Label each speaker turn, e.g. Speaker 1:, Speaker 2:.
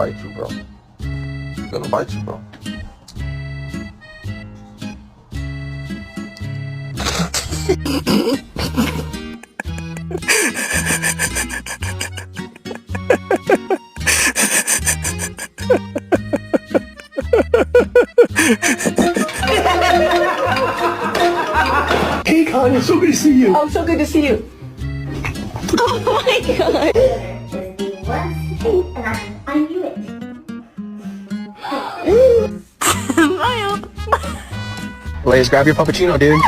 Speaker 1: bite you, bro. He's gonna bite you, bro.
Speaker 2: Hey, Con, it's so good to see you.
Speaker 3: Oh, so good to see you. Oh my god.
Speaker 4: Just be one second and I knew it.
Speaker 3: Mayo.
Speaker 2: Blaze, grab your puppuccino, dude.